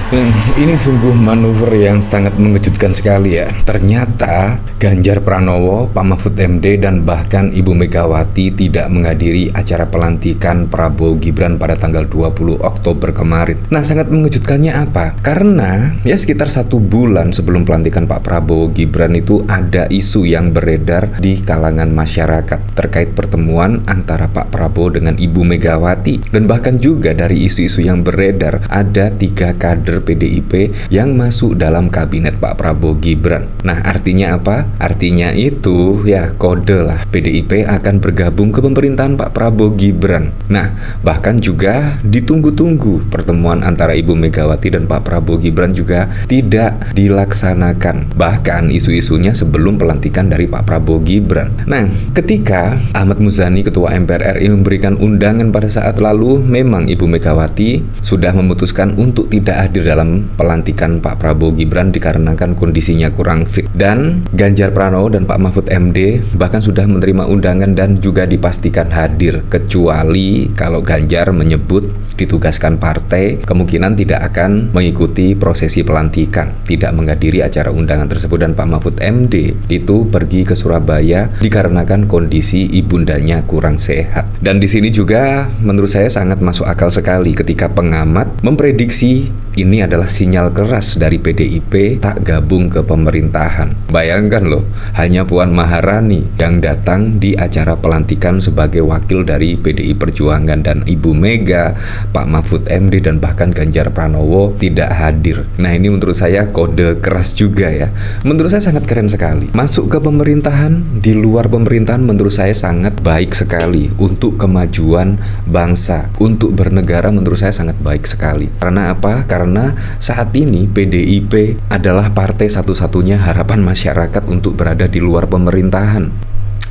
Ini sungguh manuver yang sangat mengejutkan sekali ya. Ternyata Ganjar Pranowo, Pak Mahfud MD, dan bahkan Ibu Megawati tidak menghadiri acara pelantikan Prabowo Gibran pada tanggal 20 Oktober kemarin. Nah, sangat mengejutkannya apa? Karena ya sekitar 1 bulan sebelum pelantikan Pak Prabowo Gibran itu ada isu yang beredar di kalangan masyarakat terkait pertemuan antara Pak Prabowo dengan Ibu Megawati. Dan bahkan juga dari isu-isu yang beredar ada 3 kader PDIP yang masuk dalam kabinet Pak Prabowo Gibran. Nah, artinya apa? Artinya itu ya kode lah, PDIP akan bergabung ke pemerintahan Pak Prabowo Gibran. Nah, bahkan juga ditunggu-tunggu pertemuan antara Ibu Megawati dan Pak Prabowo Gibran juga tidak dilaksanakan. Bahkan isu-isunya sebelum pelantikan dari Pak Prabowo Gibran. Nah, ketika Ahmad Muzani, Ketua MPR RI, memberikan undangan pada saat lalu, memang Ibu Megawati sudah memutuskan untuk tidak hadir dalam pelantikan Pak Prabowo Gibran dikarenakan kondisinya kurang fit. Dan Ganjar Pranowo dan Pak Mahfud MD bahkan sudah menerima undangan dan juga dipastikan hadir, kecuali kalau Ganjar menyebut ditugaskan partai, kemungkinan tidak akan mengikuti prosesi pelantikan, tidak menghadiri acara undangan tersebut. Dan Pak Mahfud MD itu pergi ke Surabaya dikarenakan kondisi ibundanya kurang sehat. Dan di sini juga menurut saya sangat masuk akal sekali ketika pengamat memprediksi ini adalah sinyal keras dari PDIP tak gabung ke pemerintahan. Bayangkan loh, hanya Puan Maharani yang datang di acara pelantikan sebagai wakil dari PDI Perjuangan, dan Ibu Mega, Pak Mahfud MD, dan bahkan Ganjar Pranowo tidak hadir. Nah, ini menurut saya kode keras juga ya. Menurut saya sangat keren sekali. Masuk ke pemerintahan, di luar pemerintahan menurut saya sangat baik sekali untuk kemajuan bangsa, untuk bernegara menurut saya sangat baik sekali. Karena apa? Karena saat ini PDIP adalah partai satu-satunya harapan masyarakat untuk berada di luar pemerintahan.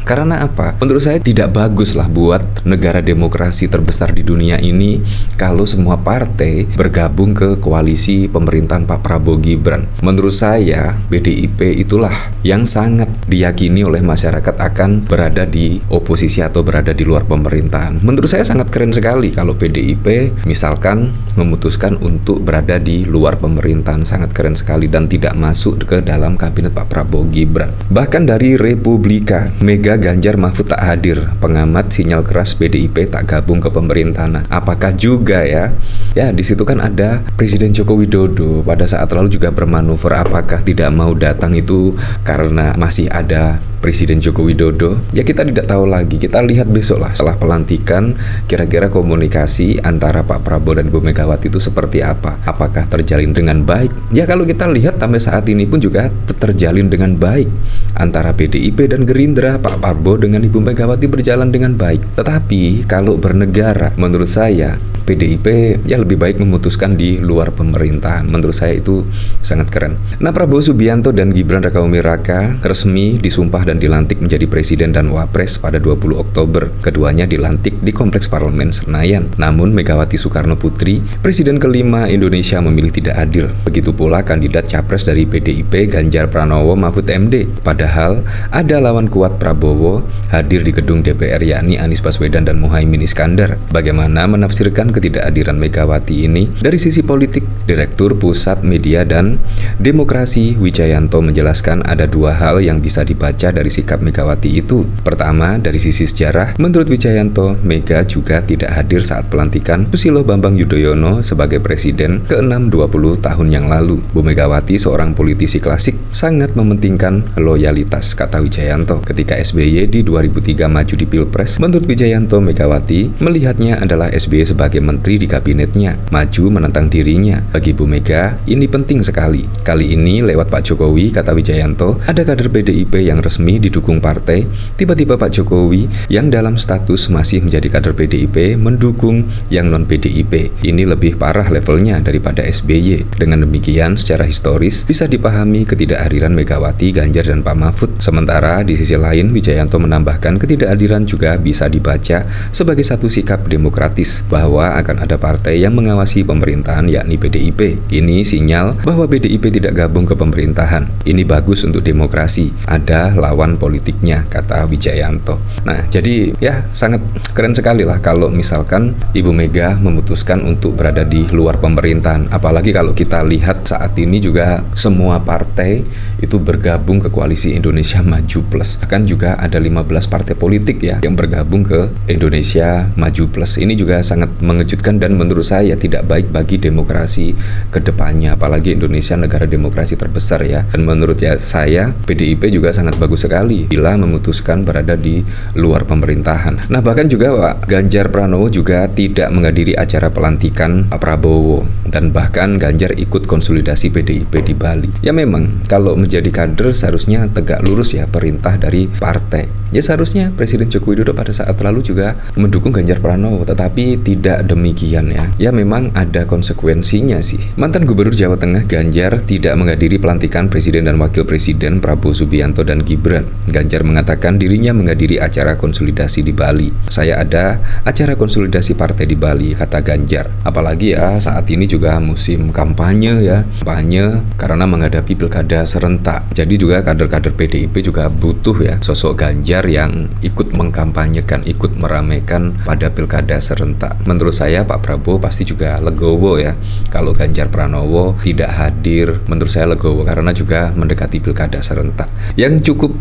Karena apa? Menurut saya tidak bagus lah buat negara demokrasi terbesar di dunia ini kalau semua partai bergabung ke koalisi pemerintahan Pak Prabowo Gibran. Menurut saya PDIP itulah yang sangat diyakini oleh masyarakat akan berada di oposisi atau berada di luar pemerintahan. Menurut saya sangat keren sekali kalau PDIP misalkan memutuskan untuk berada di luar pemerintahan. Sangat keren sekali dan tidak masuk ke dalam kabinet Pak Prabowo Gibran. Bahkan dari Republika, Mega, Ganjar, Mahfud tak hadir. Pengamat sinyal keras PDIP tak gabung ke pemerintahan. Apakah juga ya di situ kan ada Presiden Joko Widodo pada saat lalu juga bermanuver. Apakah tidak mau datang itu karena masih ada Presiden Joko Widodo? Ya, kita tidak tahu lagi. Kita lihat besok lah setelah pelantikan, kira-kira komunikasi antara Pak Prabowo dan Ibu Megawati itu seperti apa? Apakah terjalin dengan baik? Ya, kalau kita lihat sampai saat ini pun juga terjalin dengan baik antara PDIP dan Gerindra. Pak Prabowo dengan Ibu Megawati berjalan dengan baik. Tetapi kalau bernegara, menurut saya PDIP ya lebih baik memutuskan di luar pemerintahan. Menurut saya itu sangat keren. Nah, Prabowo Subianto dan Gibran Rakabuming Raka resmi disumpah dan dilantik menjadi presiden dan wapres pada 20 Oktober. Keduanya dilantik di Kompleks Parlemen Senayan. Namun Megawati Soekarno Putri, presiden kelima Indonesia, memilih tidak hadir. Begitu pula kandidat capres dari PDIP, Ganjar Pranowo Mahfud MD. Padahal ada lawan kuat Prabowo hadir di gedung DPR, yakni Anies Baswedan dan Muhaimin Iskandar. Bagaimana menafsirkan ketidakhadiran Megawati ini? Dari sisi politik, Direktur Pusat Media dan Demokrasi Wijayanto menjelaskan ada 2 hal yang bisa dibaca dari sikap Megawati itu. Pertama, dari sisi sejarah, menurut Wijayanto, Mega juga tidak hadir saat pelantikan Susilo Bambang Yudhoyono sebagai presiden ke-6 20 tahun yang lalu. Bu Megawati, seorang politisi klasik, sangat mementingkan loyalitas, kata Wijayanto. Ketika SBY di 2003 maju di Pilpres, menurut Wijayanto, Megawati melihatnya adalah SBY sebagai menteri di kabinetnya, maju menentang dirinya. Bagi Bu Mega, ini penting sekali. Kali ini lewat Pak Jokowi, kata Wijayanto, ada kader PDIP yang resmi didukung partai, tiba-tiba Pak Jokowi yang dalam status masih menjadi kader PDIP mendukung yang non-PDIP. Ini lebih parah levelnya daripada SBY. Dengan demikian, secara historis bisa dipahami ketidakhadiran Megawati, Ganjar, dan Pak Mahfud. Sementara di sisi lain, Wijayanto menambahkan ketidakhadiran juga bisa dibaca sebagai satu sikap demokratis bahwa tanpa akan ada partai yang mengawasi pemerintahan yakni PDIP. Ini sinyal bahwa PDIP tidak gabung ke pemerintahan. Ini bagus untuk demokrasi. Ada lawan politiknya, kata Wijayanto. Nah, jadi ya sangat keren sekali lah kalau misalkan Ibu Mega memutuskan untuk berada di luar pemerintahan. Apalagi kalau kita lihat saat ini juga semua partai itu bergabung ke koalisi Indonesia Maju Plus. Bahkan juga ada 15 partai politik ya yang bergabung ke Indonesia Maju Plus. Ini juga sangat mengejutkan dan menurut saya tidak baik bagi demokrasi ke depannya, apalagi Indonesia negara demokrasi terbesar ya. Dan menurut saya PDIP juga sangat bagus sekali bila memutuskan berada di luar pemerintahan. Nah, bahkan juga Pak Ganjar Pranowo juga tidak menghadiri acara pelantikan Pak Prabowo, dan bahkan Ganjar ikut konsolidasi PDIP di Bali. Ya memang kalau menjadi kader seharusnya tegak lurus ya perintah dari partai. Ya seharusnya Presiden Joko Widodo pada saat lalu juga mendukung Ganjar Pranowo, tetapi tidak demikian ya. Ya memang ada konsekuensinya sih. Mantan Gubernur Jawa Tengah Ganjar tidak menghadiri pelantikan Presiden dan Wakil Presiden Prabowo Subianto dan Gibran. Ganjar mengatakan dirinya menghadiri acara konsolidasi di Bali. Saya ada acara konsolidasi partai di Bali, kata Ganjar. Apalagi ya saat ini juga musim kampanye ya. Kampanye karena menghadapi pilkada serentak. Jadi juga kader-kader PDIP juga butuh ya sosok Ganjar yang ikut mengkampanyekan, ikut meramaikan pada pilkada serentak. Menurut saya Pak Prabowo pasti juga legowo ya kalau Ganjar Pranowo tidak hadir. Menurut saya legowo karena juga mendekati pilkada serentak. Yang cukup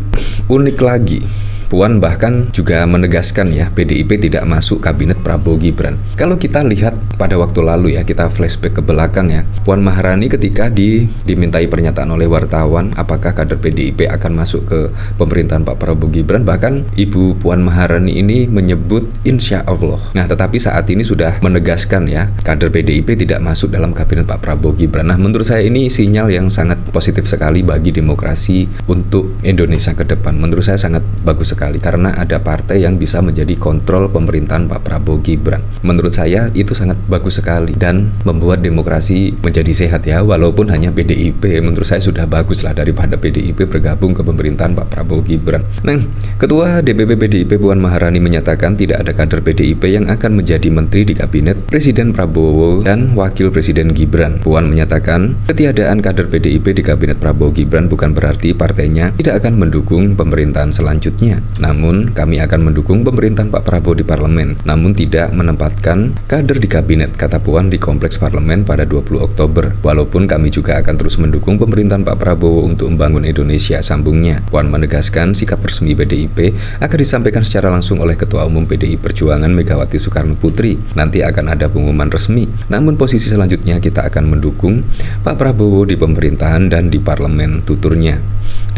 unik lagi, Puan bahkan juga menegaskan ya PDIP tidak masuk kabinet Prabowo Gibran. Kalau kita lihat pada waktu lalu ya, kita flashback ke belakang ya, Puan Maharani ketika dimintai pernyataan oleh wartawan apakah kader PDIP akan masuk ke pemerintahan Pak Prabowo Gibran, bahkan Ibu Puan Maharani ini menyebut insya Allah. Nah, tetapi saat ini sudah menegaskan ya kader PDIP tidak masuk dalam kabinet Pak Prabowo Gibran. Nah, menurut saya ini sinyal yang sangat positif sekali bagi demokrasi untuk Indonesia ke depan. Menurut saya sangat bagus sekali karena ada partai yang bisa menjadi kontrol pemerintahan Pak Prabowo Gibran. Menurut saya itu sangat bagus sekali dan membuat demokrasi menjadi sehat ya, walaupun hanya PDIP. Menurut saya sudah bagus lah daripada PDIP bergabung ke pemerintahan Pak Prabowo Gibran. Nah, Ketua DPP PDIP Puan Maharani menyatakan tidak ada kader PDIP yang akan menjadi menteri di kabinet Presiden Prabowo dan Wakil Presiden Gibran. Puan menyatakan ketiadaan kader PDIP di kabinet Prabowo Gibran bukan berarti partainya tidak akan mendukung pemerintahan selanjutnya. Namun, kami akan mendukung pemerintahan Pak Prabowo di parlemen, namun tidak menempatkan kader di kabinet, kata Puan di Kompleks Parlemen pada 20 Oktober. Walaupun kami juga akan terus mendukung pemerintahan Pak Prabowo untuk membangun Indonesia, sambungnya. Puan menegaskan sikap resmi PDIP akan disampaikan secara langsung oleh Ketua Umum PDI Perjuangan Megawati Soekarno Putri. Nanti akan ada pengumuman resmi. Namun posisi selanjutnya kita akan mendukung Pak Prabowo di pemerintahan dan di parlemen, tuturnya.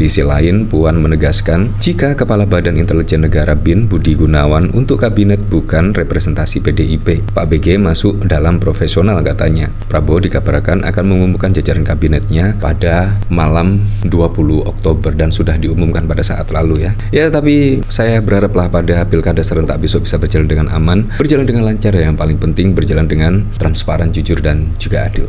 Di sisi lain, Puan menegaskan jika Kepala Badan Intelijen Negara BIN Budi Gunawan untuk kabinet bukan representasi PDIP. Pak BG masuk dalam profesional, katanya. Prabowo dikabarkan akan mengumumkan jajaran kabinetnya pada malam 20 Oktober dan sudah diumumkan pada saat lalu ya. Ya, tapi saya berharaplah pada pilkada serentak besok bisa berjalan dengan aman, berjalan dengan lancar, yang paling penting berjalan dengan transparan, jujur, dan juga adil.